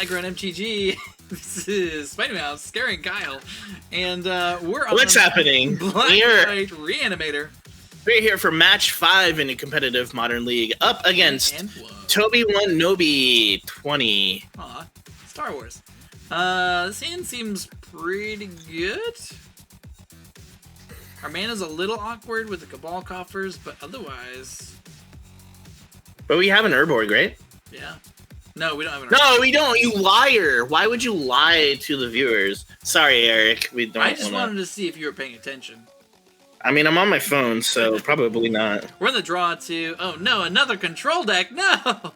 Tiger on MTG. This is Spider Mouse scaring Kyle, and we're on What's happening? Black White Reanimator. We're here for match 5 in a competitive Modern League, up against Toby1 Nobi 20. Aw, Star Wars. This hand seems pretty good. Our mana's a little awkward with the Cabal coffers, but otherwise. But we have an Urborg, right? Yeah. No, we don't have an No, we don't. You liar. Why would you lie to the viewers? Sorry, Eric. We don't. I just wanted to see if you were paying attention. I mean, I'm on my phone, so probably not. We're in the draw to... Oh, no, another control deck. No!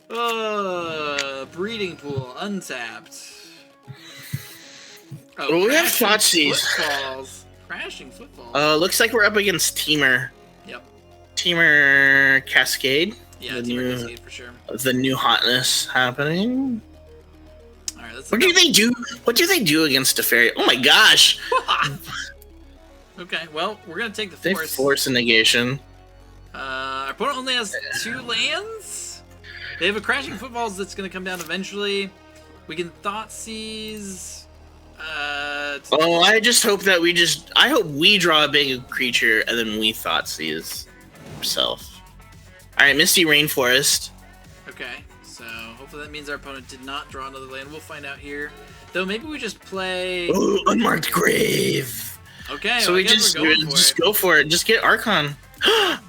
No! Breeding pool, untapped. Oh, well, we have Thoughtseize. Footfalls. Crashing footfalls. Looks like we're up against Temur. Yep. Temur Cascade. Yeah, Temur Cascade for sure. The new hotness happening. All right, let's. What do they do? What do they do against a fairy? Oh my gosh! Okay, well, we're gonna take the They force. Force a negation. Our opponent only has 2 lands. They have a crashing footfalls that's gonna come down eventually. We can Thoughtseize. Oh, I just hope that I hope we draw a big creature and then we Thoughtseize himself. Alright, Misty Rainforest. Okay, so hopefully that means our opponent did not draw another land. We'll find out here. Though maybe we just play... Ooh, Unmarked Grave! Okay, so well, we just go for it. Just get Archon. Well,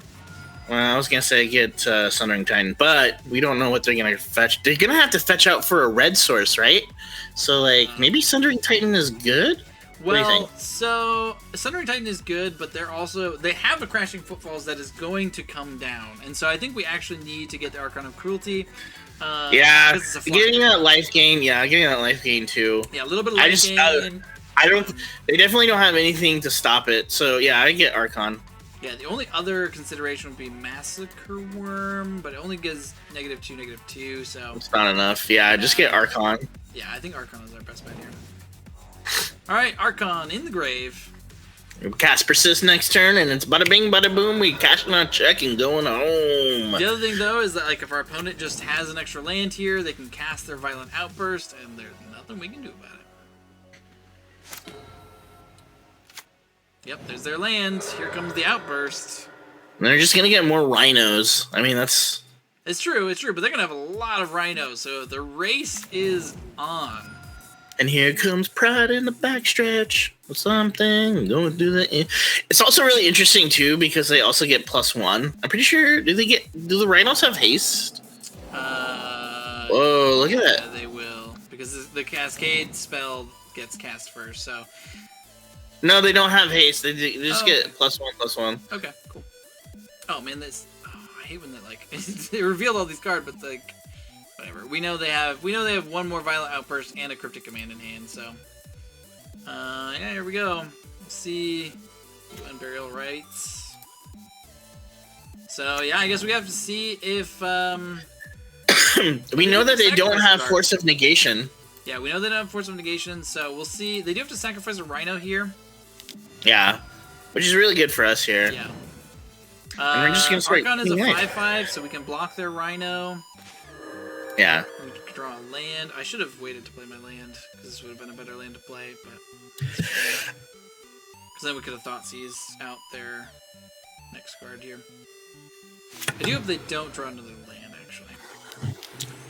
I was gonna say get Sundering Titan, but we don't know what they're gonna fetch. They're gonna have to fetch out for a red source, right? So, like, maybe Sundering Titan is good? Well, so Sundering Titan is good, but they have a Crashing Footfalls that is going to come down, and so I think we actually need to get the Archon of Cruelty. Yeah, getting that life gain. Yeah, getting that life gain too. Yeah, a little bit of life gain. I don't. They definitely don't have anything to stop it. So yeah, I get Archon. Yeah, the only other consideration would be Massacre Worm, but it only gives -2, -2, so it's not enough. Yeah, just get Archon. Yeah, I think Archon is our best bet here. Alright, Archon in the grave. We cast Persist next turn, and it's bada bing, bada boom. We cashing our check and going home. The other thing, though, is that like if our opponent just has an extra land here, they can cast their Violent Outburst, and there's nothing we can do about it. Yep, there's their land. Here comes the Outburst. And they're just gonna get more rhinos. I mean, that's... It's true, but they're gonna have a lot of rhinos, so the race is on. And here comes Pride in the backstretch or something. Going through the... It's also really interesting, too, because they also get +1. I'm pretty sure... Do the rhinos have haste? Whoa, look at that. Yeah, they will. Because the Cascade spell gets cast first, so... No, they don't have haste. They just get +1/+1. Okay, cool. Oh, man, this... Oh, I hate when they, like... they revealed all these cards, but, like... Whatever. We know they have 1 more Violent Outburst and a Cryptic Command in hand, so... yeah, here we go. Let's see... Unburial Rites. So, yeah, I guess we have to see if, we know that they don't have Force of Negation. Yeah, we know they don't have Force of Negation, so we'll see. They do have to sacrifice a Rhino here. Yeah, which is really good for us here. Yeah. And we're just gonna start Archon is a 5/5, so we can block their Rhino. Yeah. We can draw a land. I should have waited to play my land, because this would have been a better land to play, but... Because then we could have Thoughtseize out their next card here. I do hope they don't draw another land, actually.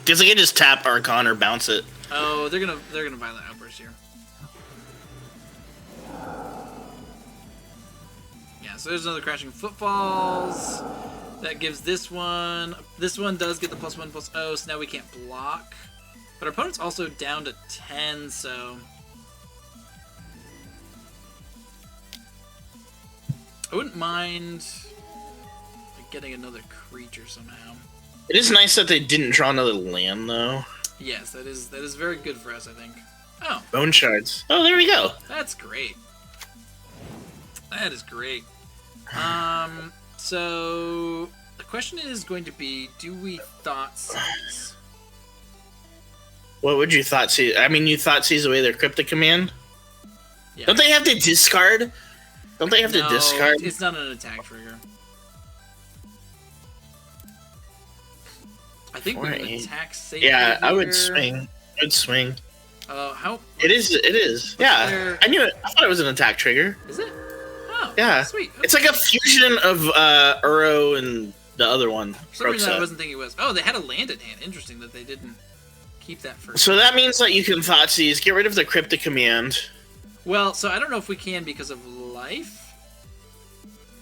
Because they can just tap Archon or bounce it. Oh, they're gonna Violent Outburst here. Yeah, so there's another Crashing Footfalls. That gives this one. This one does get the +1/+0, so now we can't block. But our opponent's also down to 10, so... I wouldn't mind like, getting another creature somehow. It is nice that they didn't draw another land, though. Yes, that is very good for us, I think. Oh. Bone Shards. Oh, there we go. That's great. That is great. So the question is going to be, do we Thoughtseize? What would you Thoughtseize? I mean, you Thoughtseize away their Cryptic Command? Yeah. Don't they have to discard? Don't they have to discard? It's not an attack trigger. I think we 4, can 8. attack safely. Yeah, I would here. swing. I'd swing. How? It is. Yeah, there? I knew it. I thought it was an attack trigger. Is it? Oh, Yeah. sweet. Okay. It's like a fusion of Uro and the other one. For some reason I Roxa. wasn't thinking it was. Oh, they had a land in hand. Interesting that they didn't keep that for. So that means that you can Thoughtseize, get rid of the cryptic command. Well, so I don't know if we can because of life.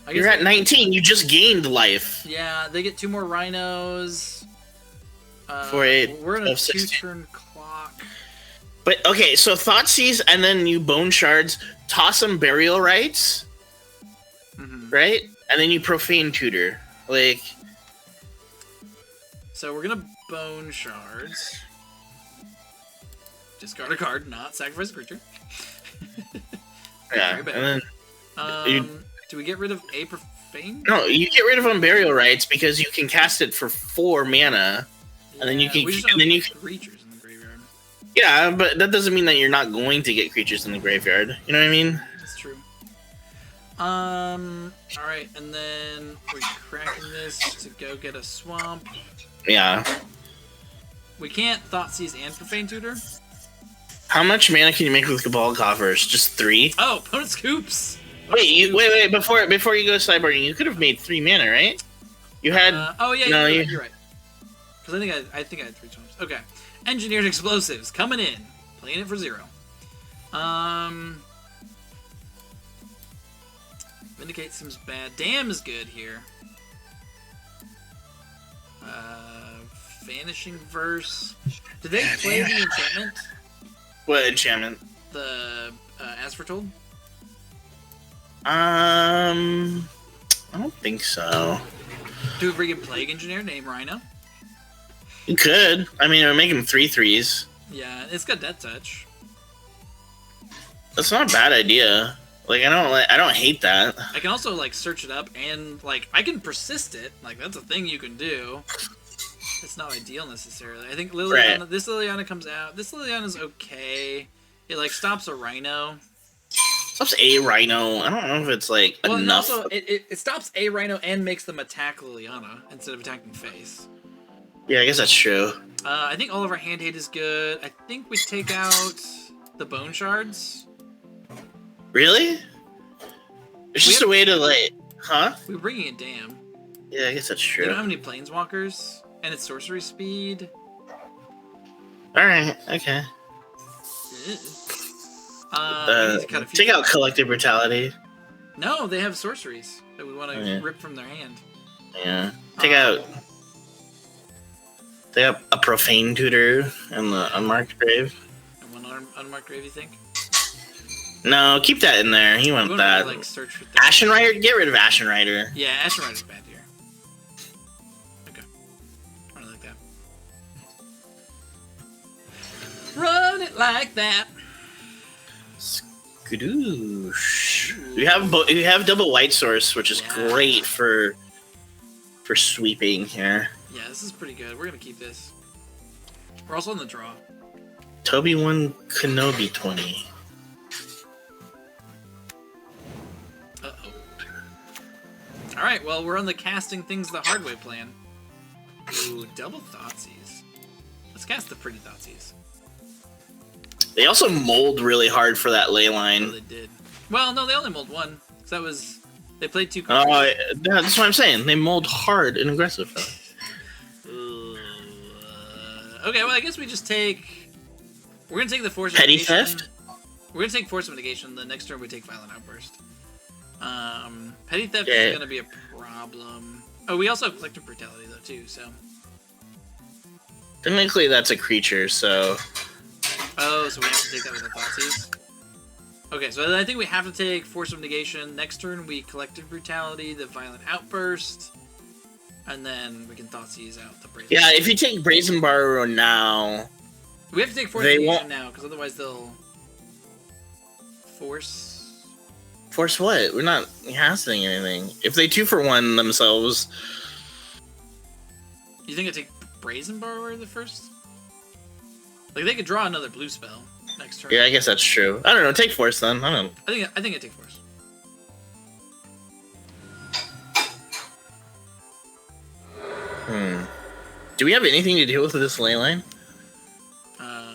I You're at 19. You just gained life. Yeah, they get 2 more rhinos. 4, 8, We're in a 16. 2-turn clock. But okay, so Thoughtseize and then you bone shards, toss some burial rites, right? And then you profane tutor. Like, so we're gonna bone shards. Discard a card, not sacrifice a creature. yeah, Very bad. and then do we get rid of a profane? no, you get rid of Unburial Rites because you can cast it for 4 mana, and then you can, we just and then you have creatures in the graveyard. yeah, but that doesn't mean that you're not going to get creatures in the graveyard. You know what I mean? That's true. All right, and then we're cracking this to go get a swamp. Yeah. We can't Thoughtseize and profane tutor. How much mana can you make with Cabal Coffers? Just 3? Oh, opponent scoops. Wait! Before you go sideboarding, you could have made 3 mana, right? You had. Oh yeah, no, you're right. Because I think I had 3 swamps. Okay, engineered explosives coming in, playing it for 0. Vindicate seems bad. Damn is good here. Vanishing Verse. Did they play the enchantment? What enchantment? The As Foretold? I don't think so. Do a freaking Plague Engineer named Rhino? You could. I mean, it would make him 3/3s. Yeah, it's got Death Touch. That's not a bad idea. Like, I don't hate that. I can also like search it up and like I can persist it. Like that's a thing you can do. It's not ideal necessarily. I think Liliana. Right. This Liliana comes out. This Liliana's okay. It like stops a Rhino. Stops a Rhino. I don't know if it's like enough. And also it stops a Rhino and makes them attack Liliana instead of attacking face. Yeah, I guess that's true. I think all of our hand hate is good. I think we take out the bone shards. Really? It's just a way to like, huh? We're bringing it down. Yeah, I guess that's true. They don't have any planeswalkers, and it's sorcery speed. All right, okay. Take out collective brutality. No, they have sorceries that we want to rip from their hand. Yeah, take out. They have a profane tutor and the unmarked grave. And one unmarked grave, you think? No, keep that in there. You want that. Like, search for Ashen Rider? Get rid of Ashen Rider. Yeah, Ashen Rider's bad here. Okay. I like that. Run it like that. Skadoosh. You have double white source, which is great for sweeping here. Yeah, this is pretty good. We're gonna keep this. We're also on the draw. Toby 1, Kenobi 20. Uh-oh. Alright, well, we're on the casting things the hard way plan. Ooh, double Thoughtseize. Let's cast the pretty Thoughtseize. They also mold really hard for that ley line. Oh, they did. Well, no, they only mold 1. Because that was... They played 2 cards. cards. That's what I'm saying. They mold hard and aggressive. Okay, well, I guess we just take... We're going to take the Force of Petty Mitigation. Theft? We're going to take Force of Mitigation. The next turn we take Violent Outburst. Petty Theft is going to be a problem. Oh, we also have Collective Brutality, though, too, so... Technically, that's a creature, so... Oh, so we have to take that with the Thoughtseize? Okay, so I think we have to take Force of Negation. Next turn, we Collective Brutality, the Violent Outburst, and then we can Thoughtseize out the Brazen. Yeah, if you take Brazen Borrower now... We have to take Force of Negation now, because otherwise they'll... Force... Force what? We're not casting anything. If they 2-for-1 themselves... You think I take Brazen Borrower the first? Like, they could draw another blue spell next turn. Yeah, I guess that's true. I don't know. Take Force then. I don't. I think I take Force. Do we have anything to deal with this ley line? I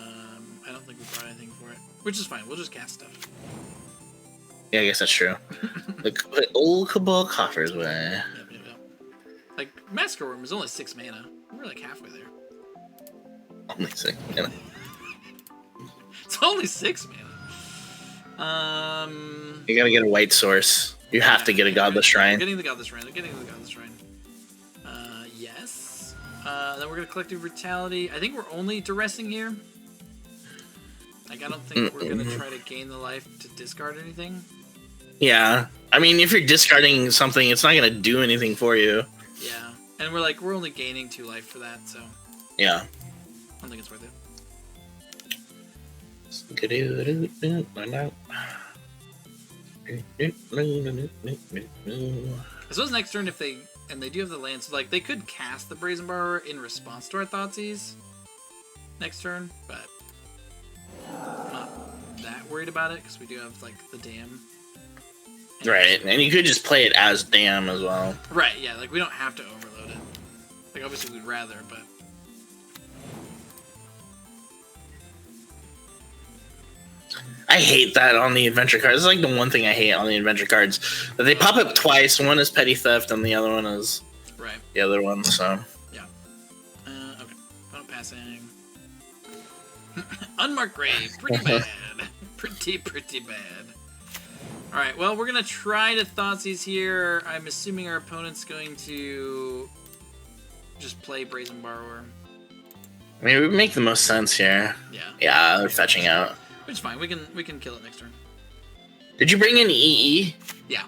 don't think we brought anything for it, which is fine. We'll just cast stuff. Yeah, I guess that's true. the old Cabal coffers way. Yep. Like Massacre Worm is only 6 mana. We're like halfway there. Only 6 mana. It's only 6 mana. You gotta get a white source. You have to get a Godless Shrine. They're getting the Godless Shrine. Yes. Then we're gonna Collective Brutality. I think we're only duressing here. Like, I don't think we're gonna try to gain the life to discard anything. Yeah. I mean, if you're discarding something, it's not gonna do anything for you. Yeah. And we're only gaining 2 life for that, so. Yeah. I don't think it's worth it. I suppose next turn if they do have the land, so like they could cast the Brazen Borrower in response to our Thoughtseize next turn, but I'm not that worried about it because we do have like the Dam. Right, and you could just play it as Dam as well. Right, yeah, like we don't have to overload it. Like obviously we'd rather, but I hate that on the adventure cards. It's like the one thing I hate on the adventure cards. That they pop up twice. One is Petty Theft and the other one is the other one, so. Yeah. Okay. Final passing. Unmarked Grave. Pretty bad. Pretty bad. Alright, well, we're going to try to Thoughtseize here. I'm assuming our opponent's going to just play Brazen Borrower. I mean, it would make the most sense here. Yeah. Yeah, they're fetching out. Which is fine. We can kill it next turn. Did you bring in EE? Yeah.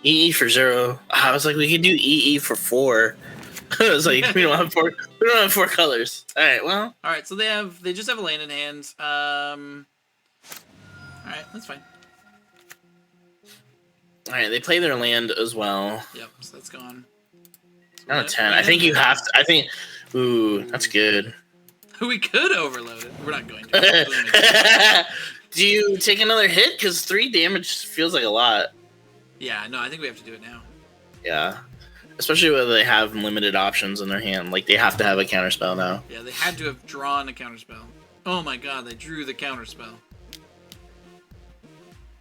EE for 0. I was like, we could do EE for 4. I was like, we don't have 4. We don't have 4 colors. All right, well. All right, so they just have a land in hand. All right, that's fine. All right, they play their land as well. Yep, so that's gone. So Down to 10. I think you have to. I think. Ooh, that's good. We could overload it. We're not going to. Do you take another hit? Because 3 damage feels like a lot. Yeah, no, I think we have to do it now. Yeah. Especially when they have limited options in their hand. Like, they have to have a counterspell now. Yeah, they had to have drawn a counterspell. Oh my god, they drew the counterspell.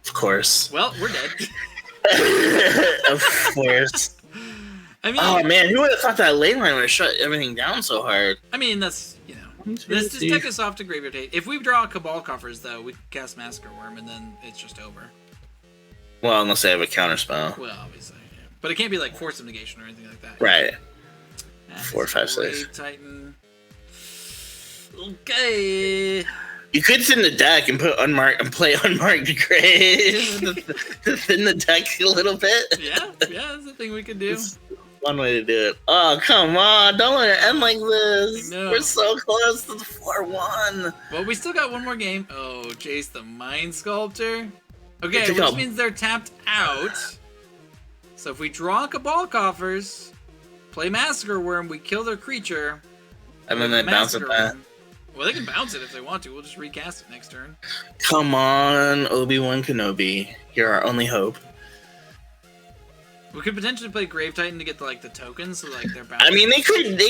Of course. Well, we're dead. Of course. I mean, oh man, who would have thought that ley line would have shut everything down so hard? I mean, that's, you know, let's just take us off to Graveyard Hate. If we draw Cabal Coffers, though, we can cast Massacre Worm, and then it's just over. Well, unless they have a counterspell. Well, obviously, yeah. But it can't be like Force of Negation or anything like that. Right. 4, 5, 6. Titan. Okay. You could thin the deck and put unmarked and play unmarked grave to thin the deck a little bit. Yeah, that's a thing we could do. It's one way to do it. Oh, come on. Don't let it end like this. We're so close to the 4-1. Well, we still got one more game. Oh, Jace the Mind Sculptor. Okay, which means they're tapped out. So if we draw Cabal Coffers, play Massacre Worm, we kill their creature. And then they bounce it back. Well, they can bounce it if they want to. We'll just recast it next turn. Come on, Obi-Wan Kenobi. You're our only hope. We could potentially play Grave Titan to get the tokens, so they're bouncing. I mean, they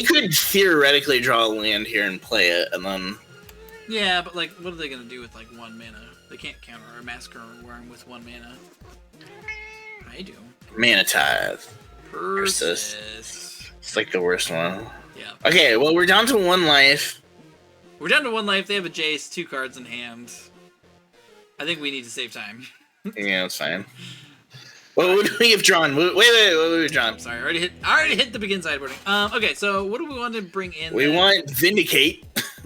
could theoretically draw a land here and play it, and then. Yeah, but what are they gonna do with 1 mana? They can't counter our Massacre Worm with 1 mana. I do. Mana Tithe. Persist. It's like the worst one. Yeah. Okay, well, we're down to 1 life. We're down to 1 life. They have a Jace, 2 cards in hand. I think we need to save time. Yeah, that's fine. What would we have drawn? Wait, what would we have drawn? I'm sorry, I already hit the begin sideboarding. Okay, so what do we want to bring in? We want Vindicate.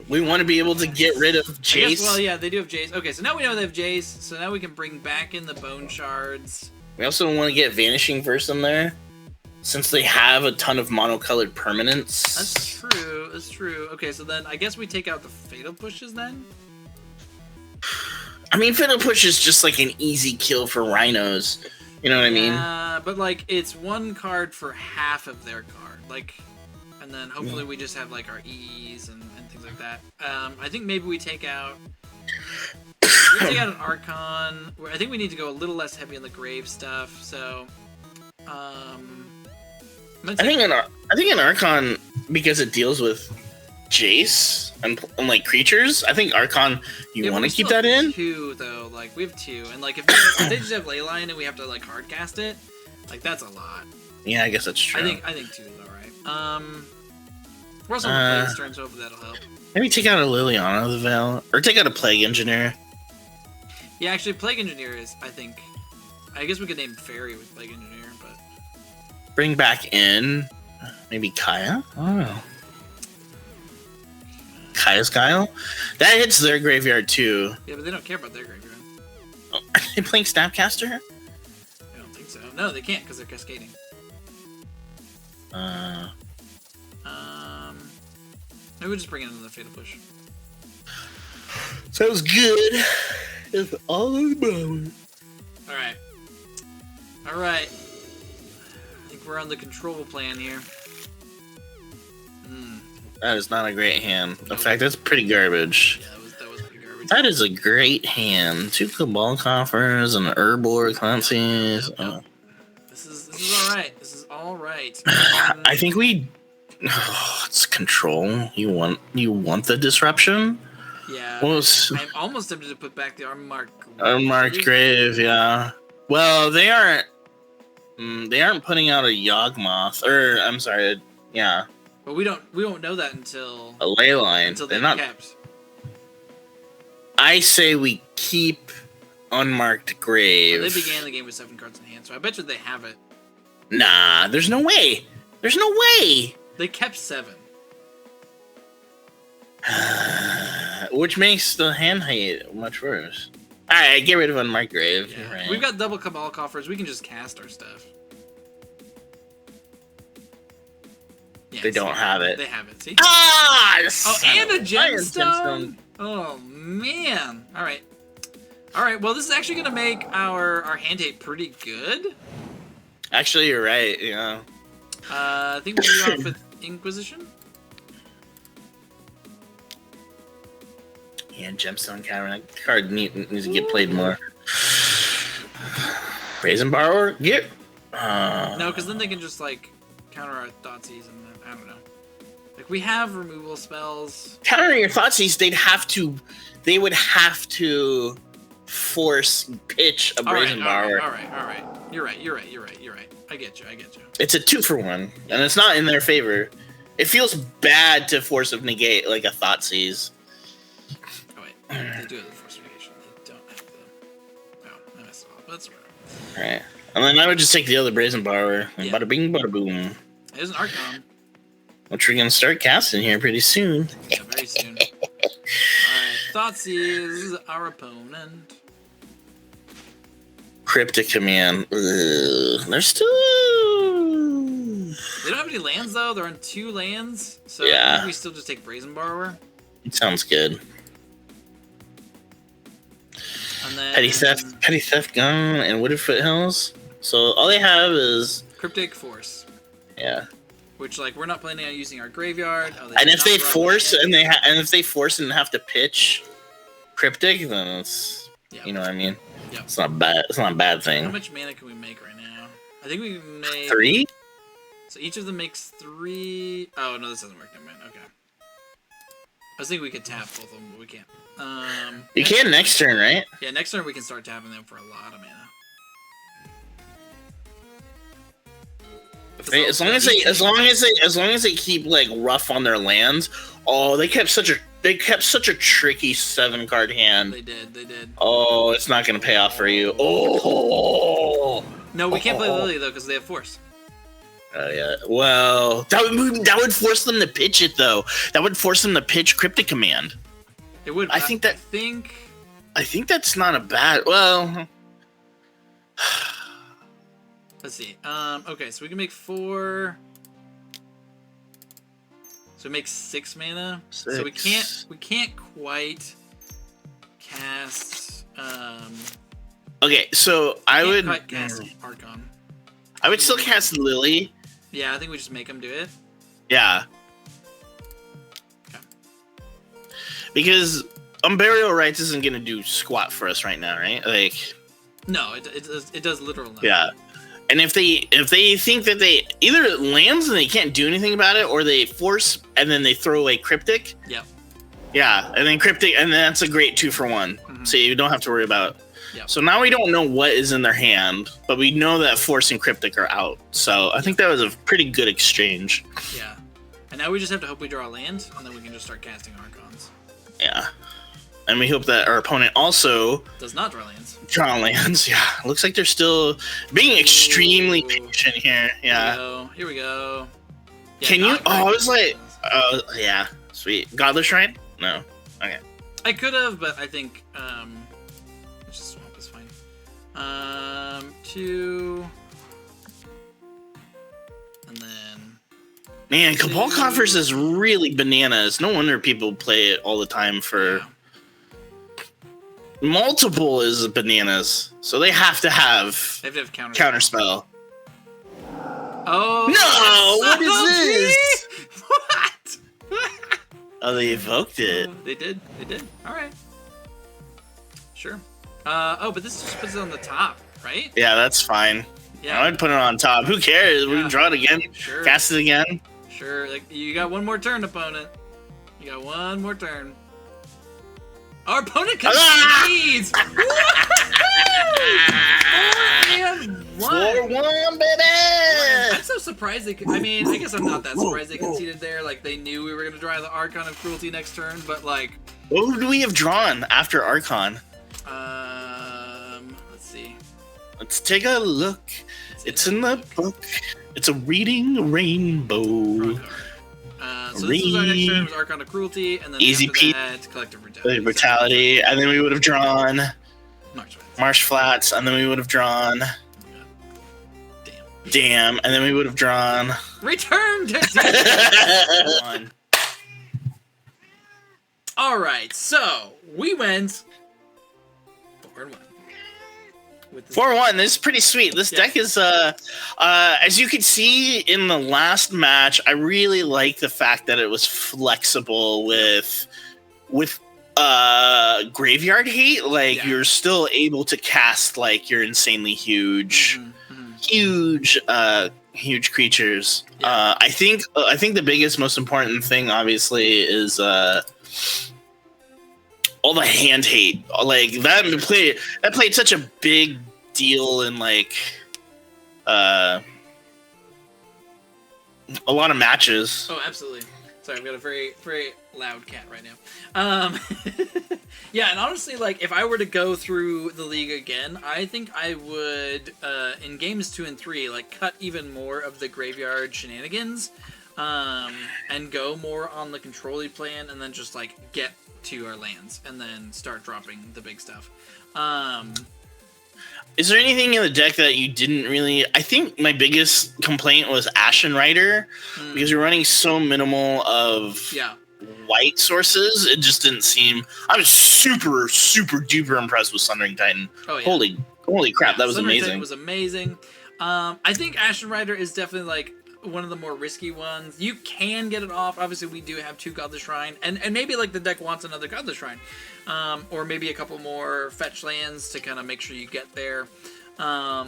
We want to be able to get rid of Jace. Well, yeah, they do have Jace. Okay, so now we know they have Jace, so now we can bring back in the Bone Shards. We also want to get Vanishing Verse in there, since they have a ton of monocolored permanents. That's true. Okay, so then I guess we take out the Fatal Pushes then? I mean, Fatal Push is just an easy kill for Rhinos. You know what I mean? Yeah, but it's 1 card for half of their card. And then hopefully we just have our E's and things like that. I think maybe we take out an Archon. I think we need to go a little less heavy on the grave stuff. So, I think an Archon because it deals with Jace and like creatures. I think Archon, you want to keep that in. Two though, like we have two, and like if they just have Leyline and we have to like hard cast it, like that's a lot. Yeah, I guess that's true. I think two is alright. We're also on the Plague turn, so hopefully that'll help. Maybe take out a Liliana of the Veil, or take out a Plague Engineer. Yeah, actually, Plague Engineer is, I think. I guess we could name Fairy with Plague Engineer, but bring back in maybe Kaya. I don't know. Kaya's Guile? That hits their graveyard too. Yeah, but they don't care about their graveyard. Oh, are they playing Snapcaster? I don't think so. No, they can't because they're cascading. Maybe we'll just bring in another Fatal Push. Sounds good. If all about it. Alright. Alright. I think we're on the control plan here. That is not a great hand. In fact, that's pretty garbage. Yeah, that was pretty garbage. That is a great hand. 2 Cabal Coffers and an Herbor Clancy's. Yep. This is alright. This is alright. I think we... Oh, it's control. You want the disruption? Yeah. I'm almost tempted to put back the Unmarked Grave, yeah. Well, they aren't putting out a Yawgmoth, or I'm sorry, yeah. But we won't know that until a Leyline. Until they're they're not kept. I say we keep Unmarked Grave. Well, they began the game with 7 cards in hand, so I bet you they have it. Nah, there's no way. There's no way. They kept 7. Which makes the hand height much worse. Alright, get rid of Unmarked Grave. Yeah. Right. We've got double Cabal Coffers. We can just cast our stuff. Yeah, they don't have it. They have it, see? Ah! Oh, and a gemstone! Oh, man. Alright. Alright, well, this is actually going to make our hand height pretty good. Actually, you're right, yeah. I think we'll be off with Inquisition. Yeah, Gemstone counter. That card needs to get played more. Brazen Borrower? Get. No, because then they can just, like, counter our Thoughtseize and I don't know. Like, we have removal spells. Countering your Thoughtseize, they would have to force pitch a Brazen Borrower. Alright. You're right. I get you. It's a 2-for-1, and it's not in their favor. It feels bad to force of negate like a Thoughtseize. Oh wait, they do have the force negation. They don't have the. Oh, I messed it up. That's right. Alright. And then I would just take the other Brazen Borrower. And bada bing, bada boom. There's an Archon. Which we're gonna start casting here pretty soon. Yeah, very soon. Alright, Thoughtseize, our opponent. Cryptic Command. They're still. They don't have any lands though. They're on 2 lands, so yeah. I think we still just take Brazen Borrower. It sounds good. And then Petty Theft Gun, and Wooded Foothills. So all they have is Cryptic Force. Yeah. Which, like, we're not planning on using our graveyard. Oh, and if they force and if they force and have to pitch Cryptic, then it's you know what I mean. Yep. It's not bad. It's not a bad thing. How much mana can we make right now? I think we can make 3. So each of them makes 3. Oh no, this doesn't work. Never mind. Okay. I was thinking we could tap both of them, but we can't. You can next turn, right? Yeah, next turn we can start tapping them for a lot of mana. As long as they keep like rough on their lands. Oh, they kept such a tricky 7-card hand. They did. Oh, it's not gonna pay off for you. Oh. No, we can't play Lily though because they have force. Oh yeah. Well, that would force them to pitch it though. That would force them to pitch Cryptic Command. It would. I think that's not a bad. Well. Let's see. Okay, so we can make 4. So it makes 6 mana. 6. So we can't quite cast. Okay, so I would quite cast Archon. I would still cast Lily. Yeah, I think we just make them do it. Yeah. Okay. Because Unburial Rites isn't gonna do squat for us right now, right? Like. No, it does literal nothing. Yeah. And if they think that they either it lands and they can't do anything about it, or they force and then they throw away cryptic. Yep. Yeah, and then cryptic, and then that's a great 2-for-1. Mm-hmm. So you don't have to worry about it. Yep. So now we don't know what is in their hand, but we know that force and cryptic are out. So I think that was a pretty good exchange. Yeah. And now we just have to hope we draw a land, and then we can just start casting Archons. Yeah. And we hope that our opponent also does not draw lands. Draw lands, yeah. Looks like they're still being extremely patient here. Yeah. Here we go. Yeah, can you? Oh, I was like, yeah, sweet. Godless Shrine? No. Okay. I could have, but I think just swamp is fine. 2, and then. Man, Cabal Coffers is really bananas. No wonder people play it all the time for. Yeah. Multiple is bananas, so they have to have counterspell. Oh no! What is this? What? Oh, they evoked it. They did. All right. Sure. Oh, but this just puts it on the top, right? Yeah, that's fine. Yeah, I'd put it on top. Who cares? Yeah. We can draw it again. Sure. Cast it again. Sure. Like, you got one more turn, opponent. You got one more turn. Our opponent concedes! 4-1, baby! I'm so surprised they could. I mean, I guess I'm not that surprised they conceded there. Like, they knew we were going to draw the Archon of Cruelty next turn, but, like... What would we have drawn after Archon? Let's see. Let's take a look. It's in the book. It's a reading rainbow. So this was our next turn, was Archon of Cruelty, and then Easy after that, Collective Brutality, and then we would have drawn Marsh Flats, and then we would have drawn Damn, and then we would have drawn Return to one. Alright, so we went 4-1. 4-1. This is pretty sweet. This deck is, as you can see in the last match, I really like the fact that it was flexible with Graveyard Hate. Like, you're still able to cast, like, your insanely huge, huge creatures. Yeah. I think the biggest, most important thing, obviously, is all the hand hate. Like, that played such a big deal in, like, a lot of matches. Oh, absolutely. Sorry, I've got a very, very loud cat right now. Yeah, and honestly, like, if I were to go through the league again, I think I would, in games 2 and 3, like, cut even more of the graveyard shenanigans, and go more on the control-y plan, and then just, like, get to our lands, and then start dropping the big stuff. Is there anything in the deck that you didn't really... I think my biggest complaint was Ashen Rider, because you're running so minimal of white sources. It just didn't seem... I was super, super duper impressed with Sundering Titan. Oh, yeah. Holy crap, that was Sundering amazing. Titan was amazing. I think Ashen Rider is definitely, like, one of the more risky ones. You can get it off. Obviously, we do have 2 Godless Shrine, and maybe, like, the deck wants another Godless Shrine. Or maybe a couple more fetch lands to kind of make sure you get there. Yeah,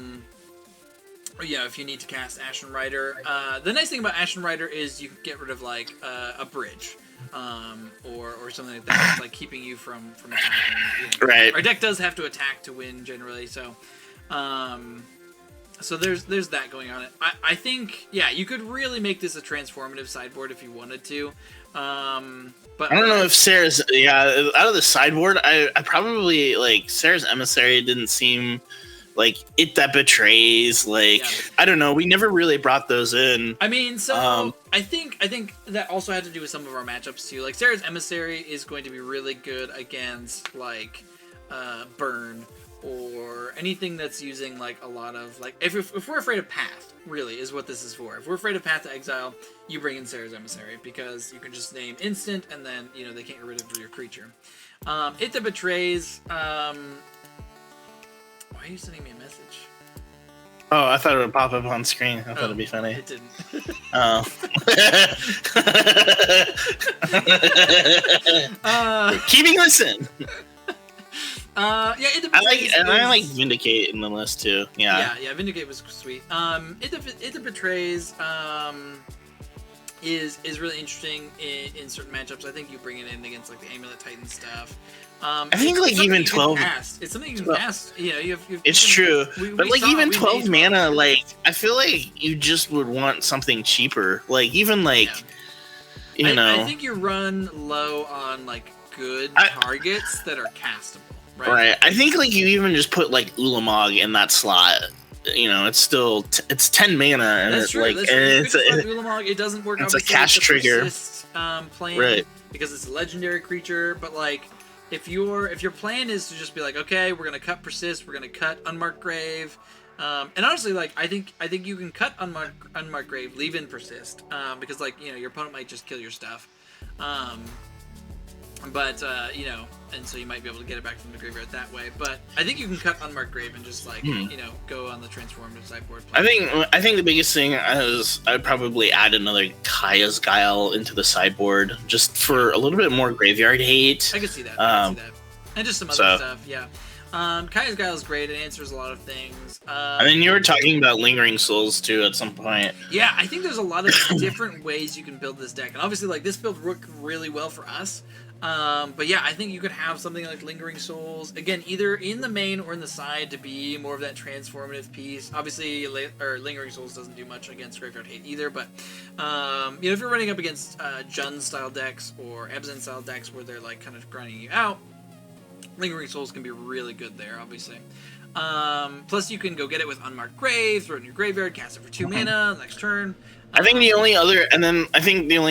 if you need to cast Ashen Rider. The nice thing about Ashen Rider is you can get rid of, like, a bridge. Or something like that, like keeping you from attacking. Right. Our deck does have to attack to win generally, so so there's that going on. I think, yeah, you could really make this a transformative sideboard if you wanted to. But I don't know if Sarah's out of the sideboard. I probably, like, Sarah's Emissary didn't seem like It That Betrays. Like, I don't know. We never really brought those in. I mean, so I think that also had to do with some of our matchups too. Like, Sarah's Emissary is going to be really good against, like, Burn or anything that's using, like, a lot of, like, if we're afraid of Path, really, is what this is for. If we're afraid of Path to Exile, you bring in Sarah's Emissary, because you can just name instant, and then, you know, they can't get rid of your creature. It That Betrays, why are you sending me a message? Oh, I thought it would pop up on screen. I thought it'd be funny. It didn't. Oh. Keeping listen. I like Vindicate in the list too. Yeah. Yeah. Vindicate was sweet. It betrays is really interesting in certain matchups. I think you bring it in against like the Amulet Titan stuff. I think like even 12. It's something you can pass. You know, it's true, but like even 12 mana, like I feel like you just would want something cheaper. Like even like you know. I think you run low on like good targets that are castable. Right. I think like you even just put like Ulamog in that slot. You know, it's still it's 10 mana, and that's it's true. like Ulamog. It doesn't work. It's a cast trigger, right? Because it's a legendary creature. But like, if your plan is to just be like, okay, we're gonna cut Persist, we're gonna cut Unmarked Grave, and honestly, like I think you can cut Unmarked Grave, leave in Persist, because like you know your opponent might just kill your stuff. But you know, and so you might be able to get it back from the graveyard that way. But I think you can cut Unmarked Grave and just like you know go on the transformative sideboard. I think the biggest thing is I'd probably add another Kaya's Guile into the sideboard just for a little bit more graveyard hate. I can see that. And just some other stuff. Yeah. Kaya's Guile is great. It answers a lot of things. And then you were talking about Lingering Souls too at some point. Yeah, I think there's a lot of different ways you can build this deck, and obviously like this build worked really well for us. But yeah, I think you could have something like Lingering Souls, again, either in the main or in the side to be more of that transformative piece. Obviously, Lingering Souls doesn't do much against Graveyard Hate either, but you know, if you're running up against Jund-style decks or Abzan-style decks where they're like kind of grinding you out, Lingering Souls can be really good there, obviously. Plus, you can go get it with Unmarked Grave, throw it in your graveyard, cast it for 2 mana next turn. I think the only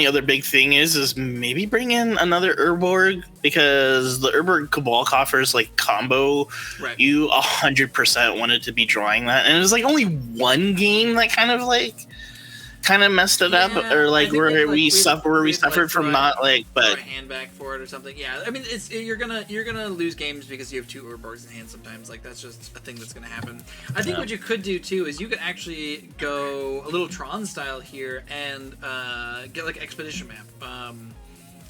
other big thing is maybe bring in another Urborg, because the Urborg Cabal Coffers like combo, you 100% wanted to be drawing that, and it was like only one game that kind of messed it up, or like where we suffered from not like, but a hand back for it or something. Yeah, I mean you're gonna lose games because you have 2 Urborgs in hand sometimes. Like that's just a thing that's gonna happen. I think what you could do too is you could actually go a little Tron style here and get like Expedition Map.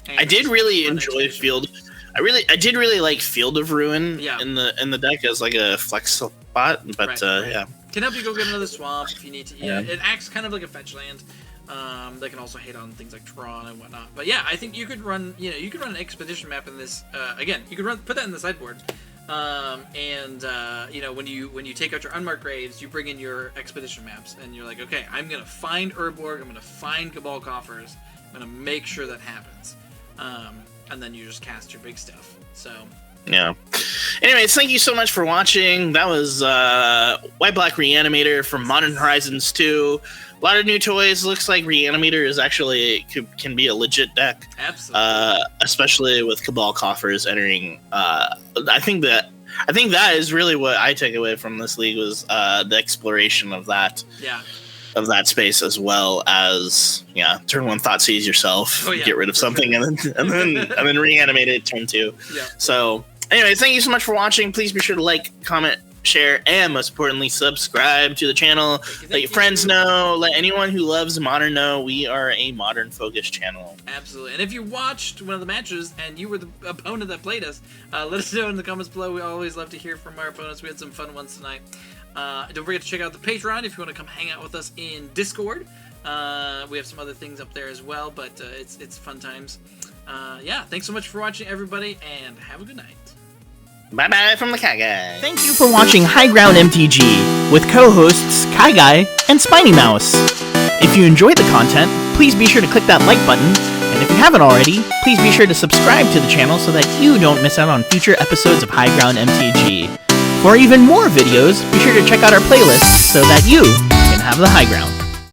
I did really enjoy Field. I did really like Field of Ruin in the deck as like a flex spot, but yeah. Can help you go get another swamp if you need to. Yeah, it acts kind of like a fetch land. That can also hit on things like Tron and whatnot. But yeah, I think you could run. You know, you could run an expedition map in this. Again, you could put that in the sideboard. You know, when you take out your Unmarked Graves, you bring in your expedition maps, and you're like, okay, I'm gonna find Urborg. I'm gonna find Cabal Coffers. I'm gonna make sure that happens. And then you just cast your big stuff. So. Yeah. Anyways, thank you so much for watching. That was White Black Reanimator from Modern Horizons 2. A lot of new toys. Looks like Reanimator is actually can be a legit deck. Absolutely. Especially with Cabal Coffers entering. I think that is really what I take away from this league was the exploration of that. Yeah. Of that space, as well as turn 1 Thought Seize yourself, get rid of something, and then reanimate it turn 2. Yeah. So anyway, thank you so much for watching. Please be sure to like, comment, share, and most importantly, subscribe to the channel. Let your friends know. Let anyone who loves Modern know. We are a Modern focused channel. Absolutely. And if you watched one of the matches and you were the opponent that played us, let us know in the comments below. We always love to hear from our opponents. We had some fun ones tonight. Don't forget to check out the Patreon if you want to come hang out with us in Discord. We have some other things up there as well, but it's fun times. Yeah, thanks so much for watching, everybody, and have a good night. Bye-bye from the Kai Guy. Thank you for watching High Ground MTG with co-hosts Kai Guy and Spiny Mouse. If you enjoyed the content, please be sure to click that like button, and if you haven't already, please be sure to subscribe to the channel so that you don't miss out on future episodes of High Ground MTG. For even more videos, be sure to check out our playlists so that you can have the high ground.